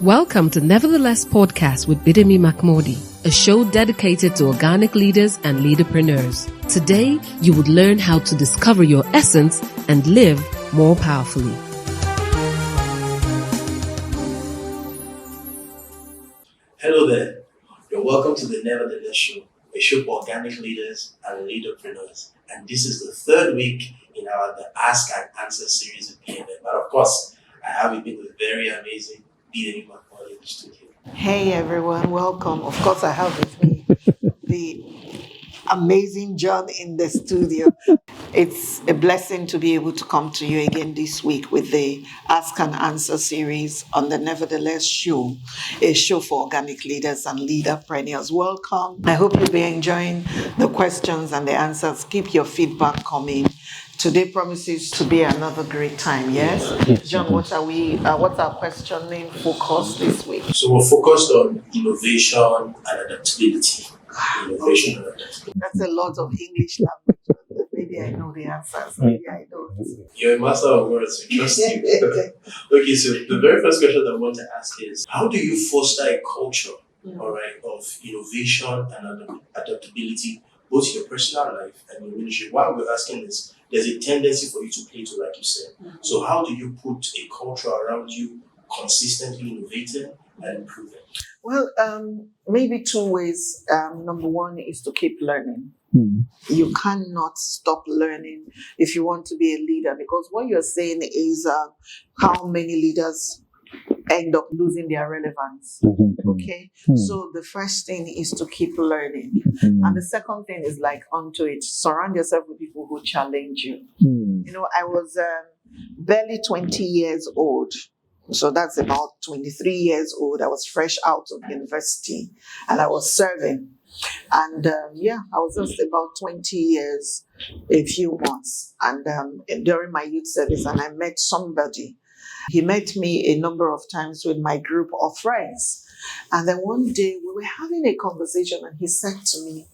Welcome to Nevertheless Podcast with Bidemi Mark-Mordi, a show dedicated to organic leaders and leaderpreneurs. Today, you would learn how to discover your essence and live more powerfully. Hello there. You're welcome to the Nevertheless Show, a show for organic leaders and leaderpreneurs. And this is the third week in our The Ask and Answer series with BMM. But of course, I have with me the very amazing Bidemi Mark-Mordi in the studio. Hey everyone, welcome. Of course, I have with me the amazing John in the studio. It's a blessing to be able to come to you again this week with the Ask and Answer series on the Nevertheless Show, a show for organic leaders and leaderpreneurs. Welcome. I hope you'll be enjoying the questions and the answers. Keep your feedback coming. Today promises to be another great time, yes? John, what's our questioning focus this week? So we're focused on innovation and adaptability. Innovation and adaptability. That's a lot of English language. Maybe I know the answers, maybe I don't. You're a master of words, we trust you. Okay, so the very first question that I want to ask is, how do you foster a culture, of innovation and adaptability, both in your personal life and your ministry? Why we're asking this, there's a tendency for you to plateau, like you said. So how do you put a culture around you consistently innovating and improving? Well, maybe two ways. Number one is to keep learning. You cannot stop learning if you want to be a leader, because what you're saying is how many leaders end up losing their relevance. Okay? So the first thing is to keep learning. And the second thing is like onto it. Surround yourself with people who challenge you. You know, I was barely 20 years old. So that's about 23 years old. I was fresh out of university and I was serving. And I was just about 20 years, a few months. And during my youth service, and I met somebody. He met me a number of times with my group of friends. And then one day we were having a conversation and he said to me,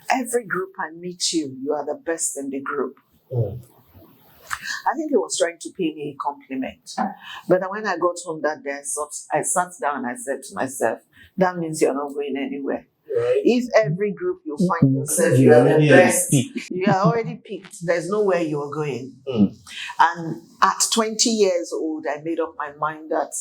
"Every group I meet you are the best in the group." I think he was trying to pay me a compliment. But then when I got home that day, I sat down and I said to myself, that means you're not going anywhere. Right. If every group you find yourself, you are the best, you are already picked. There's nowhere you are going. And at 20 years old, I made up my mind that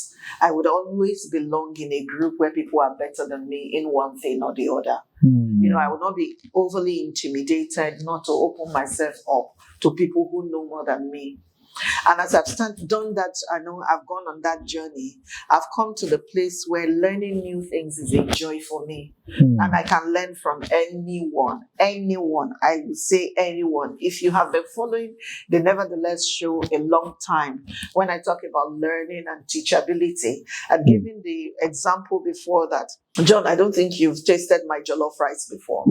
I would always belong in a group where people are better than me in one thing or the other. You know, I would not be overly intimidated, not to open myself up to people who know more than me. And as I've done that, I know I've gone on that journey. I've come to the place where learning new things is a joy for me. And I can learn from anyone. I would say anyone. If you have been following the Nevertheless Show a long time, when I talk about learning and teachability, I've given the example before that. John, I don't think you've tasted my jollof rice before,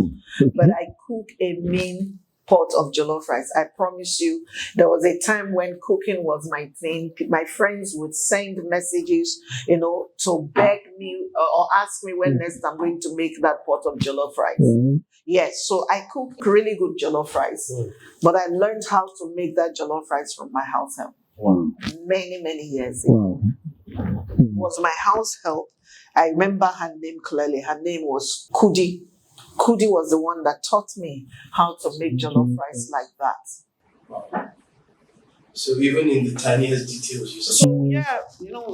but I cook a mean pot of jollof rice. I promise you, there was a time when cooking was my thing. My friends would send messages, to beg me or ask me when next I'm going to make that pot of jollof rice. Yes, so I cook really good jollof rice. But I learned how to make that jollof rice from my house help. Many, many years ago. It was my house help. I remember her name clearly. Her name was Kudi. Kudi was the one that taught me how to make jollof rice like that. Wow. So even in the tiniest details, you said.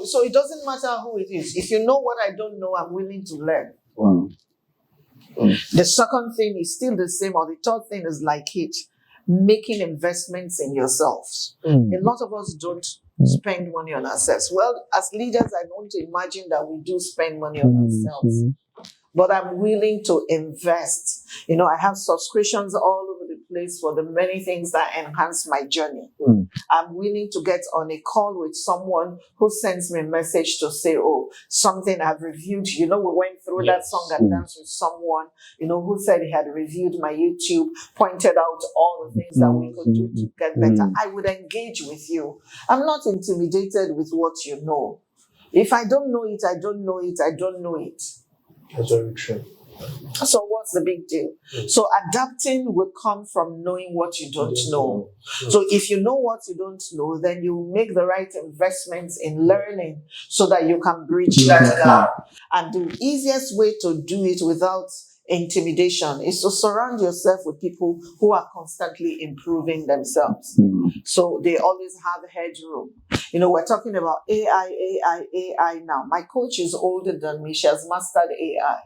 So it doesn't matter who it is. If you know what I don't know, I'm willing to learn. The second thing is still the same, or the third thing is like it, making investments in yourselves. A lot of us don't spend money on ourselves. Well, as leaders, I don't imagine that we do spend money on ourselves. But I'm willing to invest. I have subscriptions all over the place for the many things that enhance my journey. I'm willing to get on a call with someone who sends me a message to say, something I've reviewed. We went through that song and danced with someone, who said he had reviewed my YouTube, pointed out all the things that we could do to get better. I would engage with you. I'm not intimidated with what you know. If I don't know it, I don't know it. I don't know it. That's very true. So what's the big deal? So adapting will come from knowing what you don't know. So if you know what you don't know, then you make the right investments in learning so that you can bridge that gap. And the easiest way to do it without intimidation is to surround yourself with people who are constantly improving themselves. So they always have headroom. We're talking about AI now. My coach is older than me. She has mastered AI.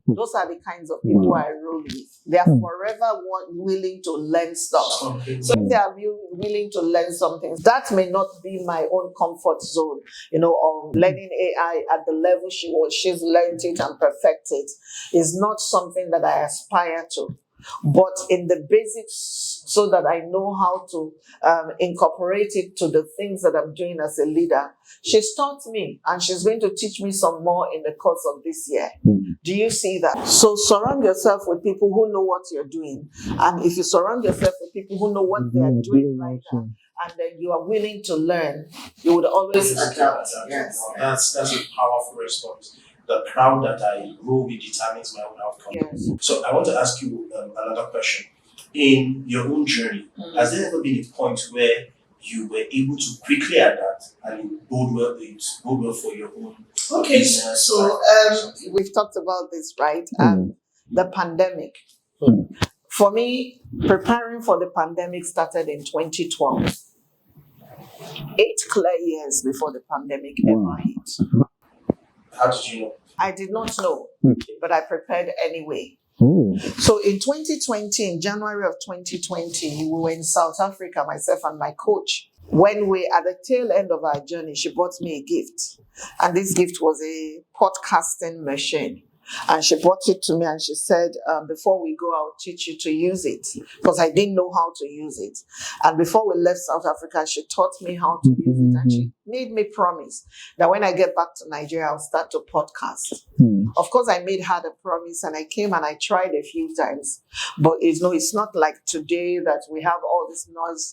Those are the kinds of people I roll with. They are forever willing to learn stuff. So if they are willing to learn something, that may not be my own comfort zone, or learning AI at the level she's learned it and perfected is not something that I aspire to. But in the basics, so that I know how to incorporate it to the things that I'm doing as a leader, she's taught me, and she's going to teach me some more in the course of this year. Do you see that? So surround yourself with people who know what you're doing. And if you surround yourself with people who know what they are doing right now, and then you are willing to learn, you would always adapt. Yes. That's a powerful response. The crowd that I roll with determines my own outcome. Yes. So I want to ask you another question. In your own journey, has there ever been a point where you were able to quickly adapt and it bode well for your own business? So we've talked about this, right? The pandemic. For me, preparing for the pandemic started in 2012. 8 clear years before the pandemic ever hit. How did you know? I did not know, but I prepared anyway. So in 2020, in January of 2020, we were in South Africa, myself and my coach. When we at the tail end of our journey, she bought me a gift. And this gift was a podcasting machine. And she brought it to me and she said, before we go, I'll teach you to use it. Because I didn't know how to use it. And before we left South Africa, she taught me how to use it. And she made me promise that when I get back to Nigeria, I'll start to podcast. Of course, I made her the promise and I came and I tried a few times. But it's not like today that we have all this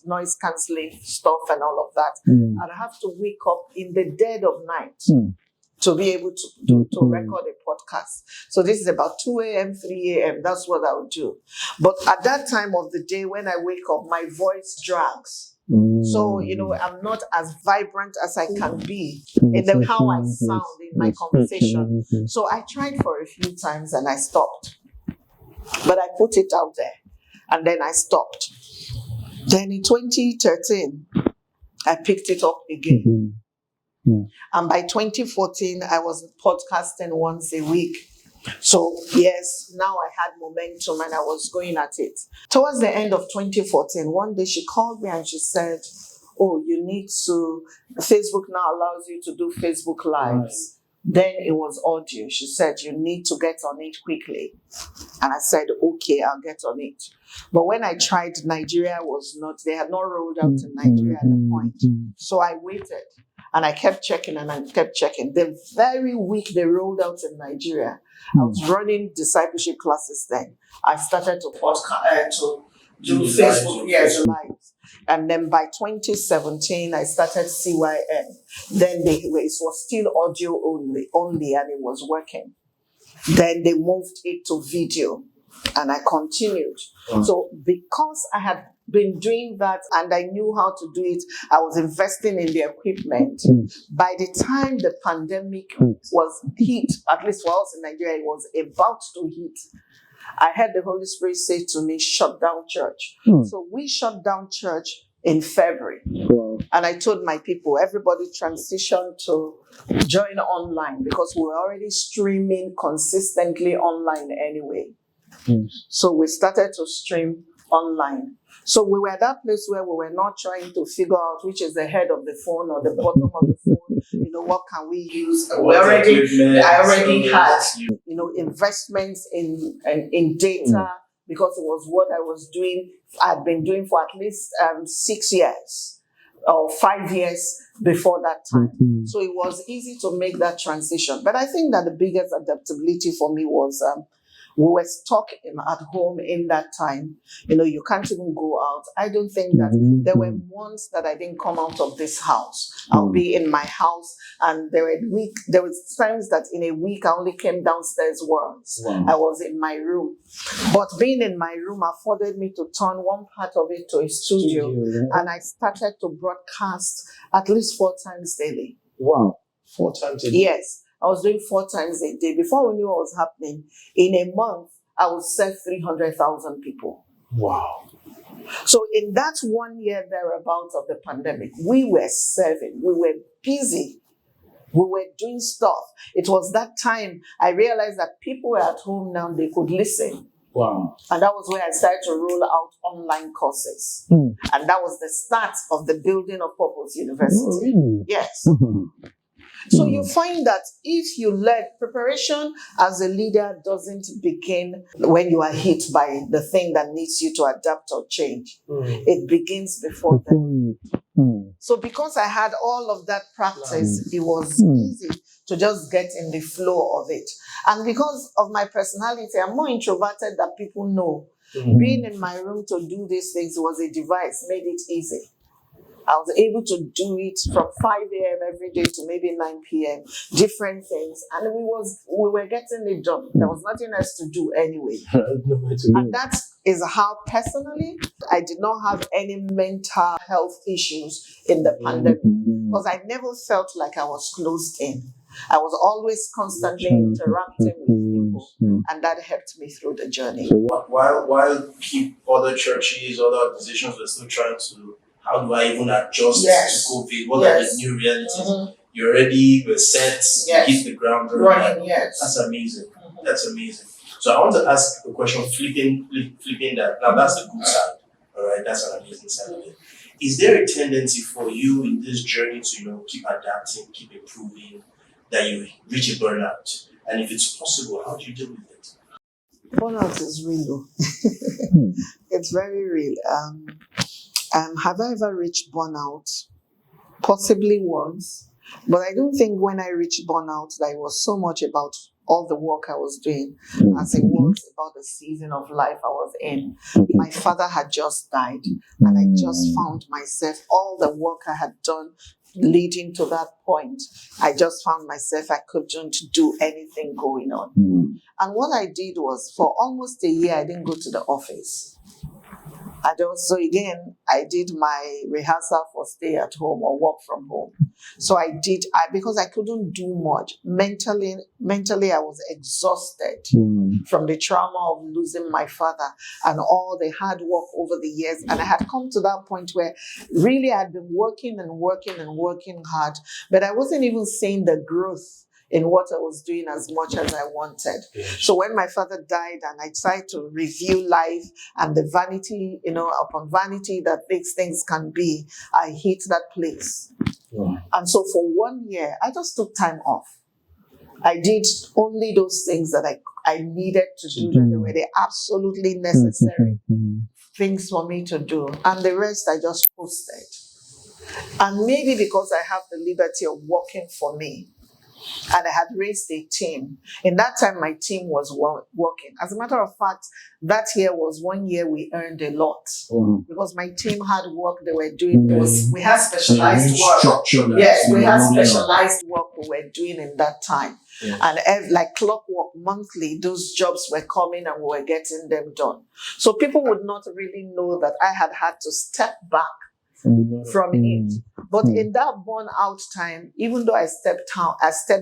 noise cancelling stuff and all of that. And I have to wake up in the dead of night to be able to record a podcast. So this is about 2 a.m., 3 a.m. That's what I would do. But at that time of the day when I wake up, my voice drags. So, I'm not as vibrant as I can be in how I sound in my conversation. So I tried for a few times and I stopped. But I put it out there and then I stopped. Then in 2013, I picked it up again. And by 2014, I was podcasting once a week. So yes, now I had momentum and I was going at it. Towards the end of 2014, one day she called me and she said, Facebook now allows you to do Facebook Lives. Then it was audio. She said, you need to get on it quickly. And I said, okay, I'll get on it. But when I tried, they had not rolled out in Nigeria at that point. So I waited. And I kept checking and I kept checking. The very week they rolled out in Nigeria, I was running discipleship classes then. I started to podcast, to do Facebook Lives. And then by 2017, I started CYM. Then it was still audio only, and it was working. Then they moved it to video, and I continued. So because I had been doing that and I knew how to do it, I was investing in the equipment. By the time the pandemic was hit, at least for us in Nigeria, it was about to hit, I heard the Holy Spirit say to me, shut down church. So we shut down church in February. And I told my people, everybody transition to join online because we were already streaming consistently online anyway. So we started to stream online. So we were at that place where we were not trying to figure out which is the head of the phone or the bottom of the phone. What can we use? I already had, investments in data because it was what I was doing. I'd been doing for at least 6 years or 5 years before that time. So it was easy to make that transition. But I think that the biggest adaptability for me was We were stuck at home in that time. You can't even go out. I don't think that there were months that I didn't come out of this house. I'll be in my house, and there was times that in a week I only came downstairs once. Wow. I was in my room. But being in my room afforded me to turn one part of it to a studio. And I started to broadcast at least 4 times daily. Wow. 4 times a day? Yes. I was doing 4 times a day. Before we knew what was happening, in a month, I would serve 300,000 people. Wow. So in that 1 year thereabouts of the pandemic, we were serving. We were busy. We were doing stuff. It was that time I realized that people were at home now, they could listen. Wow. And that was where I started to roll out online courses. And that was the start of the building of Purpose University. Oh, really? Yes. So you find that if you learn, preparation as a leader doesn't begin when you are hit by the thing that needs you to adapt or change. It begins before then. So because I had all of that practice, it was easy to just get in the flow of it. And because of my personality, I'm more introverted than people know. Being in my room to do these things was a device, made it easy. I was able to do it from 5 a.m. every day to maybe 9 p.m., different things. And we were getting it done. There was nothing else to do anyway. And that is how personally, I did not have any mental health issues in the pandemic. Because I never felt like I was closed in. I was always constantly interacting with people. And that helped me through the journey. While other churches, other organizations were still trying to, how do I even adjust to COVID? What are the new realities? You already were set, hit the ground running. That's amazing. That's amazing. So I want to ask a question, flipping that. Now that's the good side. All right, that's an amazing side of it. Is there a tendency for you in this journey to keep adapting, keep improving, that you reach a burnout? And if it's possible, how do you deal with it? Burnout is real. It's very real. Have I ever reached burnout? Possibly once. But I don't think when I reached burnout that it was so much about all the work I was doing as it was about the season of life I was in. My father had just died, and I just found myself, all the work I had done leading to that point, I just found myself, I couldn't do anything going on. And what I did was, for almost a year, I didn't go to the office. So again, I did my rehearsal for stay at home or work from home. So because I couldn't do much. Mentally, I was exhausted from the trauma of losing my father and all the hard work over the years. And I had come to that point where really I had been working hard, but I wasn't even seeing the growth in what I was doing as much as I wanted. So when my father died and I tried to review life and the vanity, upon vanity that these things can be, I hit that place. And so for 1 year, I just took time off. I did only those things that I needed to do, that they were the absolutely necessary things for me to do. And the rest I just posted. And maybe because I have the liberty of working for me, and I had raised a team. In that time, my team was working. As a matter of fact, that year was 1 year we earned a lot. Because my team had work they were doing. We had specialized work. Yes, we had specialized work we were doing in that time. And like clockwork, monthly, those jobs were coming and we were getting them done. So people would not really know that I had to step back from it. But in that burnout time, even though I stepped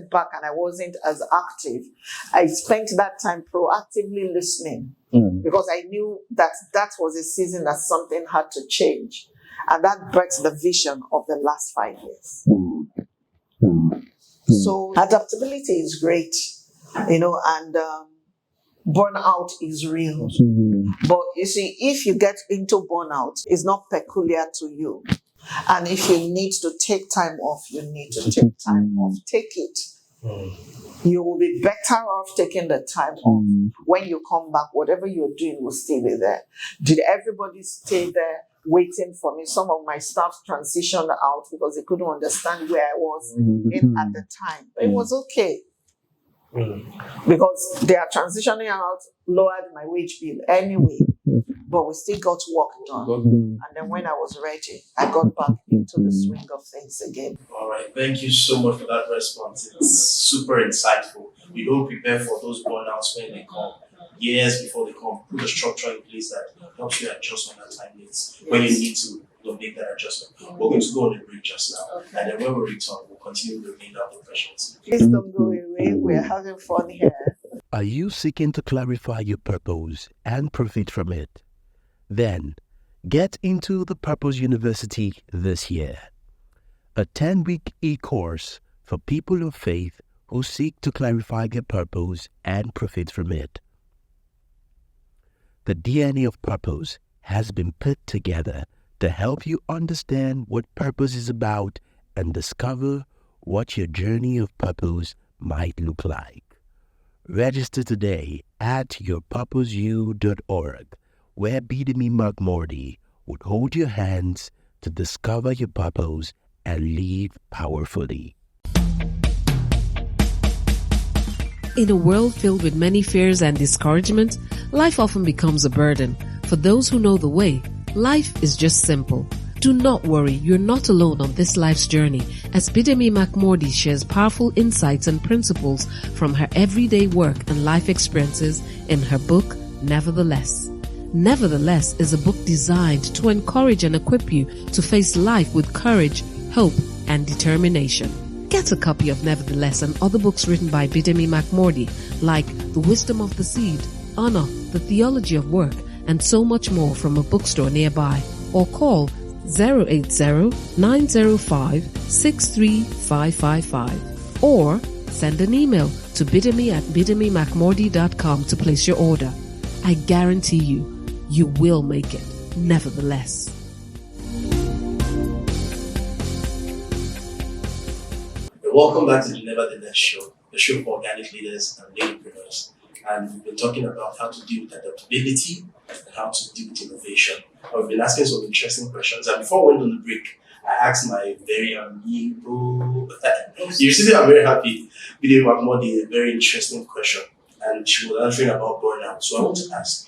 back and I wasn't as active, I spent that time proactively listening because I knew that was a season that something had to change. And that birthed the vision of the last 5 years. So adaptability is great, and burnout is real. But you see, if you get into burnout, it's not peculiar to you. And if you need to take time off, you need to take time off. Take it. You will be better off taking the time off. When you come back, whatever you're doing will still be there. Did everybody stay there waiting for me? Some of my staff transitioned out because they couldn't understand where I was at the time. But it was okay. because they are transitioning out, lowered my wage bill anyway. But we still got work done. And then when I was ready, I got back into the swing of things again. All right. Thank you so much for that response. It's super insightful. You don't prepare for those burnouts when they come. Years before they come, put a structure in place that helps you adjust when that time is, when you need to make that adjustment. We're going to go on a break just now. Okay. And then when we return, we'll continue the remainder of the questions. Please don't go away. We're having fun here. Are you seeking to clarify your purpose and profit from it? Then, get into the Purpose University this year. A 10-week e-course for people of faith who seek to clarify their purpose and profit from it. The DNA of purpose has been put together to help you understand what purpose is about and discover what your journey of purpose might look like. Register today at yourpurposeu.org, where Bidemi Mark-Mordi would hold your hands to discover your purpose and live powerfully. In a world filled with many fears and discouragement, life often becomes a burden. For those who know the way, life is just simple. Do not worry, you're not alone on this life's journey, as Bidemi Mark-Mordi shares powerful insights and principles from her everyday work and life experiences in her book, Nevertheless. Nevertheless is a book designed to encourage and equip you to face life with courage, hope, and determination. Get a copy of Nevertheless and other books written by Bidemi Mark-Mordi, like The Wisdom of the Seed, Honor, The Theology of Work, and so much more from a bookstore nearby, or call 080-905-63555, or send an email to bidemi@bidemimarkmordi.com to place your order. I guarantee you will make it. Nevertheless. Welcome back to the Nevertheless Show, the show for organic leaders and leaderpreneurs. And we've been talking about how to deal with adaptability and how to deal with innovation. I've been asking some interesting questions. And before we went on the break, I asked my very amiable, you see, I'm very happy, Bidemi Mark-Mordi, a very interesting question. And she was answering about burnout. So I want to ask,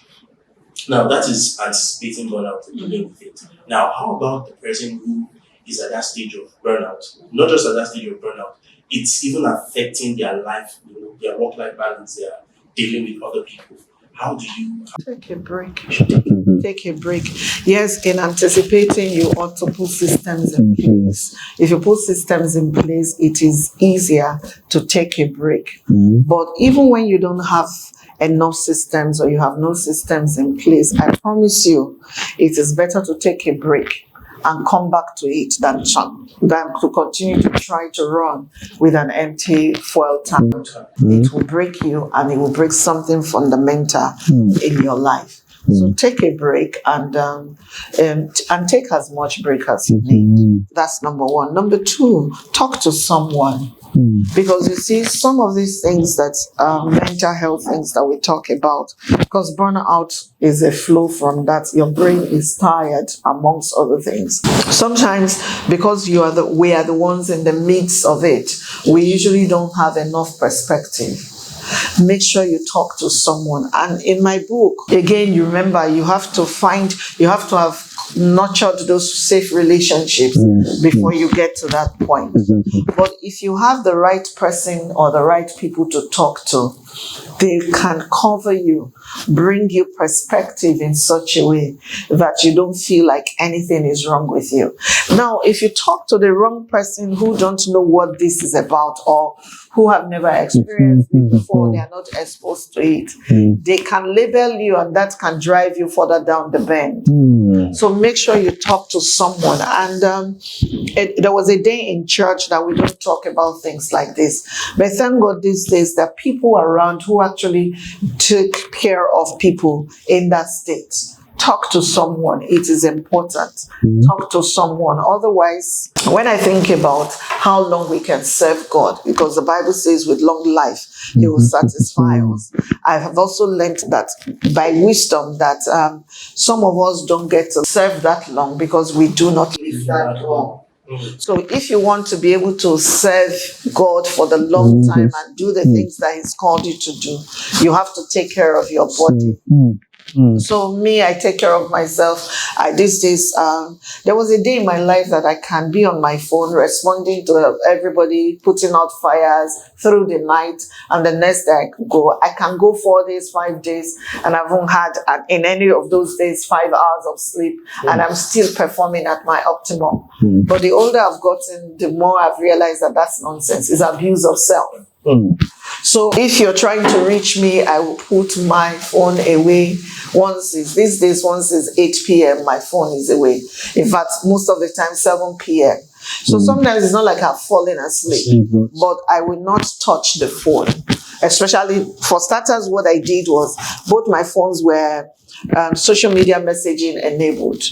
now that is anticipating burnout and dealing with it. Now, how about the person who is at that stage of burnout? Not just at that stage of burnout, it's even affecting their life, their work-life balance, they are dealing with other people. How do you take a break? Take a break. Yes, in anticipating, you ought to put systems in place. If you put systems in place, it is easier to take a break. But even when you don't have enough systems or you have no systems in place, I promise you, it is better to take a break and come back to it than to continue to try to run with an empty fuel tank. It will break you, and it will break something fundamental in your life. So take a break and take as much break as you need. That's number one. Number two, talk to someone. Because you see, some of these things that mental health things that we talk about, because burnout is a flow from that. Your brain is tired, amongst other things. Sometimes, because we are the ones in the midst of it, we usually don't have enough perspective. Make sure you talk to someone. And in my book, again, you remember, you have to have nurtured those safe relationships before you get to that point. But if you have the right person or the right people to talk to, they can cover you, bring you perspective in such a way that you don't feel like anything is wrong with you. Now, if you talk to the wrong person who don't know what this is about, or who have never experienced it before, they are not exposed to it, they can label you, and that can drive you further down the bend. So make sure you talk to someone. And there was a day in church that we don't talk about things like this. But thank God these days there are people around who actually take care of people in that state. Talk to someone. It is important. Talk to someone. Otherwise, when I think about how long we can serve God, because the Bible says with long life, He will satisfy us. I have also learned that by wisdom that some of us don't get to serve that long because we do not live that long. So if you want to be able to serve God for the long time and do the things that He's called you to do, you have to take care of your body. So me, I take care of myself. These days, there was a day in my life that I can be on my phone responding to everybody, putting out fires through the night, and the next day I can go 4 days, 5 days, and I haven't had in any of those days 5 hours of sleep, and I'm still performing at my optimum. But the older I've gotten, the more I've realized that that's nonsense. It's abuse of self. So if you're trying to reach me, I will put my phone away. These days, once it's 8 p.m., my phone is away. In fact, most of the time, 7 p.m. So sometimes it's not like I've fallen asleep, but I will not touch the phone. Especially for starters, what I did was both my phones were social media messaging enabled.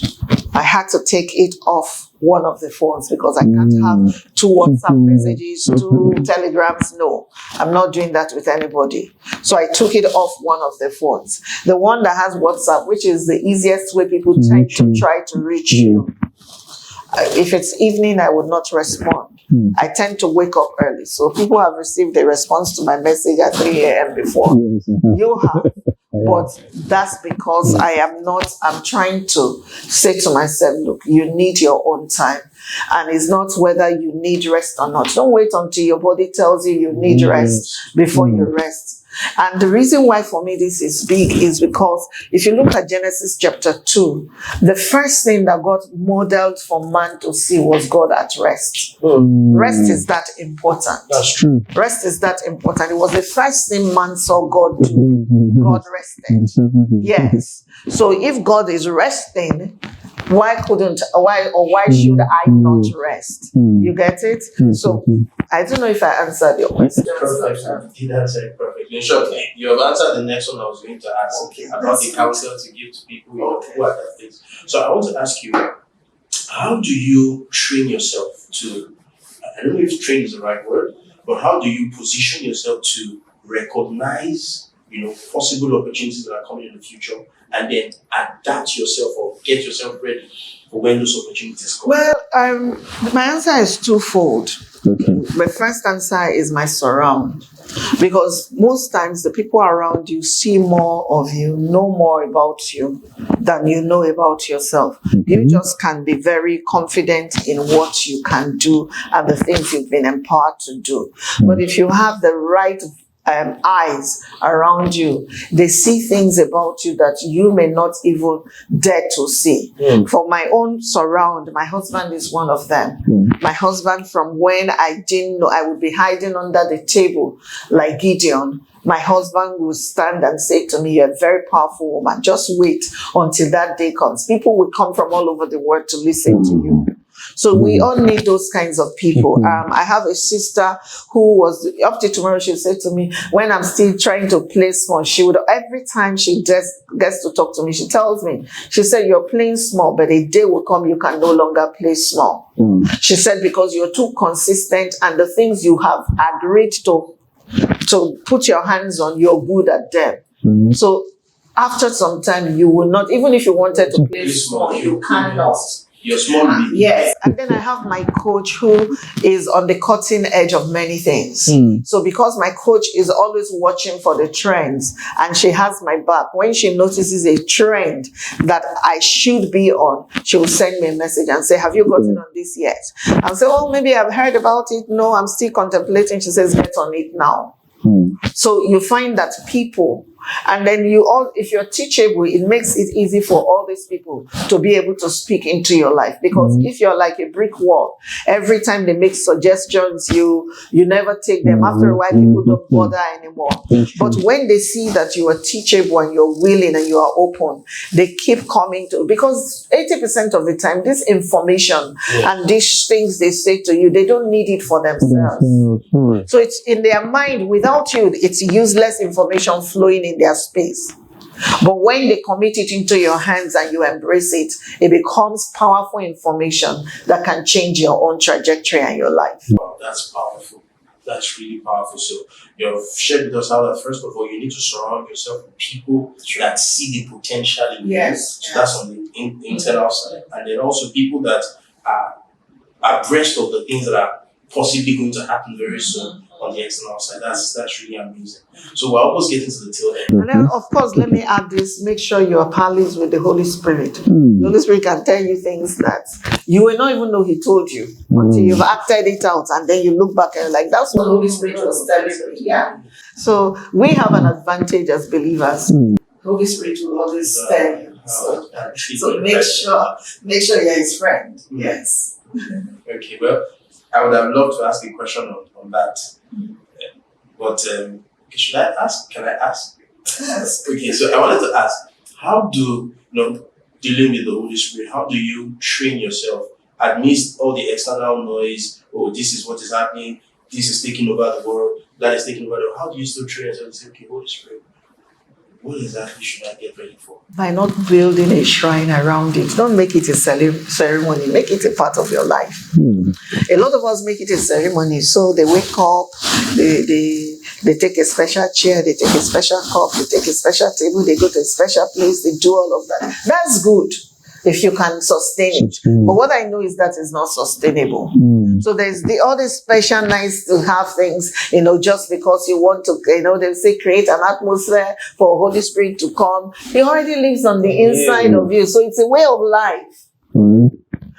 I had to take it off one of the phones because I can't have 2 WhatsApp messages, 2 telegrams. No, I'm not doing that with anybody. So I took it off one of the phones. The one that has WhatsApp, which is the easiest way people tend to try to reach you. If it's evening, I would not respond. I tend to wake up early. So people have received a response to my message at 3 a.m. before. You have. But that's because I'm trying to say to myself, look, you need your own time. And it's not whether you need rest or not. Don't wait until your body tells you need rest before you rest. And the reason why for me this is big is because if you look at Genesis chapter 2, the first thing that God modeled for man to see was God at rest. Rest is that important. That's true. Rest is that important. It was the first thing man saw God do. God rested. Yes. So if God is resting, why should I not rest? You get it? So I don't know if I answered your question. Perfect. You did answer it perfectly. In short, you have answered the next one I was going to ask about the counsel to give to people who are that things. So I want to ask you, how do you train yourself to, I don't know if train is the right word, but how do you position yourself to recognize, possible opportunities that are coming in the future and then adapt yourself or get yourself ready for when those opportunities come? Well, my answer is twofold. The first answer is my surround. Because most times the people around you see more of you, know more about you than you know about yourself. You just can be very confident in what you can do and the things you've been empowered to do. But if you have the right eyes around you, they see things about you that you may not even dare to see. For my own surround, my husband is one of them. My husband, from when I didn't know I would be hiding under the table like Gideon, my husband will stand and say to me, "You're a very powerful woman. Just wait until that day comes." People will come from all over the world to listen to you. So we all need those kinds of people. I have a sister who was, up to tomorrow, she'll say to me, when I'm still trying to play small, she would, every time she gets to talk to me, she tells me, she said, "You're playing small, but a day will come you can no longer play small." She said, because you're too consistent and the things you have agreed to put your hands on, you're good at them. So after some time, you will not, even if you wanted to play small, you cannot. You're small. Yes. And then I have my coach who is on the cutting edge of many things. So because my coach is always watching for the trends and she has my back, when she notices a trend that I should be on, she will send me a message and say, "Have you gotten on this yet?" I'll say, "Oh, maybe I've heard about it. No, I'm still contemplating." She says, "Get on it now." So you find that people, and then if you're teachable, it makes it easy for all these people to be able to speak into your life. Because if you're like a brick wall, every time they make suggestions, you never take them. After a while, people don't bother anymore. But when they see that you are teachable and you're willing and you are open, they keep coming to, because 80% of the time, this information and these things they say to you, they don't need it for themselves. So it's in their mind. Without you, it's useless information flowing in their space. But when they commit it into your hands and you embrace it, it becomes powerful information that can change your own trajectory and your life. Wow, that's powerful. That's really powerful. So you've shared with us how that, first of all, you need to surround yourself with people that see the potential in you. So that's on the internal side. And then also people that are abreast of the things that are possibly going to happen very soon on the external side. That's really amazing. So we're almost getting to the tail end. And then, of course, let me add this: make sure you are pals with the Holy Spirit. The Holy Spirit can tell you things that you will not even know He told you until you've acted it out, and then you look back and you're like, "That's what the Holy Spirit was telling me." Yeah. So we have an advantage as believers. Holy Spirit will always tell you. So make sure you're His friend. Yes. Okay. Well, I would have loved to ask a question on that, but should I ask? Can I ask? Okay. So I wanted to ask, how do dealing with the Holy Spirit? How do you train yourself amidst all the external noise? Oh, this is what is happening. This is taking over the world. That is taking over the world. How do you still train yourself and say, okay, Holy Spirit, what exactly should I get ready for? By not building a shrine around it. Don't make it a ceremony. Make it a part of your life. A lot of us make it a ceremony. So they wake up, they take a special chair, they take a special cup, they take a special table, they go to a special place, they do all of that. That's good if you can sustain it. But what I know is that is not sustainable. So there's all this special nice to have things, just because you want to, they say create an atmosphere for Holy Spirit to come. He already lives on the inside of you. So it's a way of life.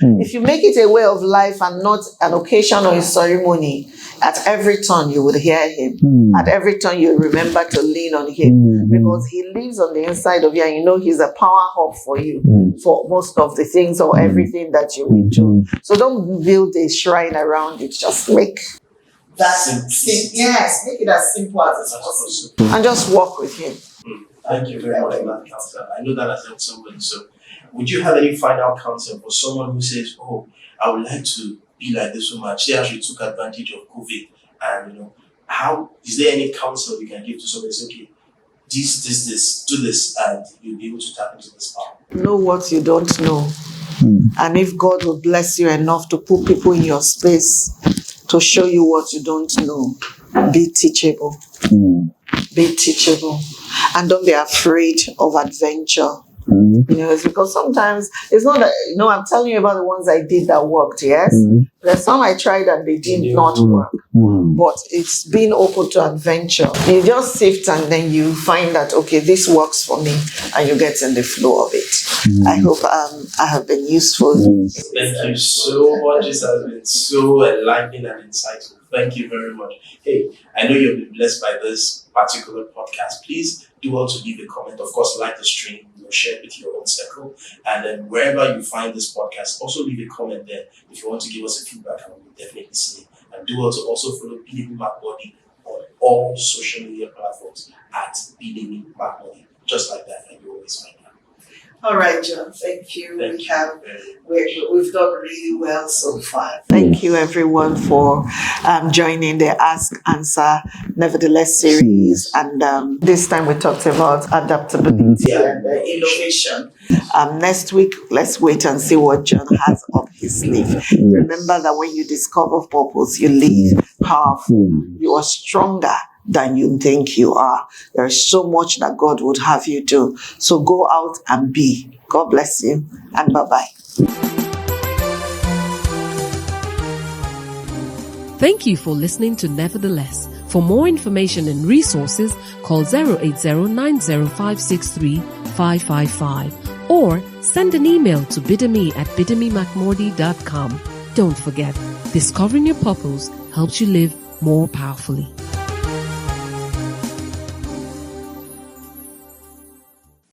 If you make it a way of life and not an occasion or a ceremony, at every turn you would hear Him. At every turn you remember to lean on Him, because He lives on the inside of you, and He's a power hub for you for most of the things or everything that you will do. So don't build a shrine around it. Just make that simple. Yes, make it as simple as possible, and just walk with Him. Thank you very much for that counsel. I know that has helped somebody. So, would you have any final counsel for someone who says, "Oh, I would like to be like this woman. She actually took advantage of COVID," and how is there any counsel you can give to somebody? Say, okay, this, do this, and you'll be able to tap into this power. Know what you don't know, and if God will bless you enough to put people in your space to show you what you don't know, be teachable. Be teachable, and don't be afraid of adventure. It's because sometimes it's not that, I'm telling you about the ones I did that worked, yes? There's some I tried and they did not work. But it's being open to adventure. You just sift and then you find that, okay, this works for me, and you get in the flow of it. I hope I have been useful. Thank you so much. This has been so enlightening and insightful. Thank you very much. Hey, I know you've been blessed by this particular podcast. Please do also leave a comment. Of course, like the stream, share it with your own circle. And then wherever you find this podcast, also leave a comment there. If you want to give us a feedback, I will definitely see it. And do also follow Bidemi Mark-Mordi on all social media platforms at Bidemi Mark-Mordi. Just like that, and you always find out. All right, John. Thank you. We've done really well so far. Thank you, everyone, for joining the Ask, Answer, Nevertheless series. And this time we talked about adaptability and innovation. Next week, let's wait and see what John has up his sleeve. Remember that when you discover purpose, you live powerful. You are stronger than you think you are. There is so much that God would have you do. So go out and be. God bless you, and bye-bye. Thank you for listening to Nevertheless. For more information and resources, call 080-90563-555 or send an email to bidemi@bidemimarkmordi.com. Don't forget, discovering your purpose helps you live more powerfully.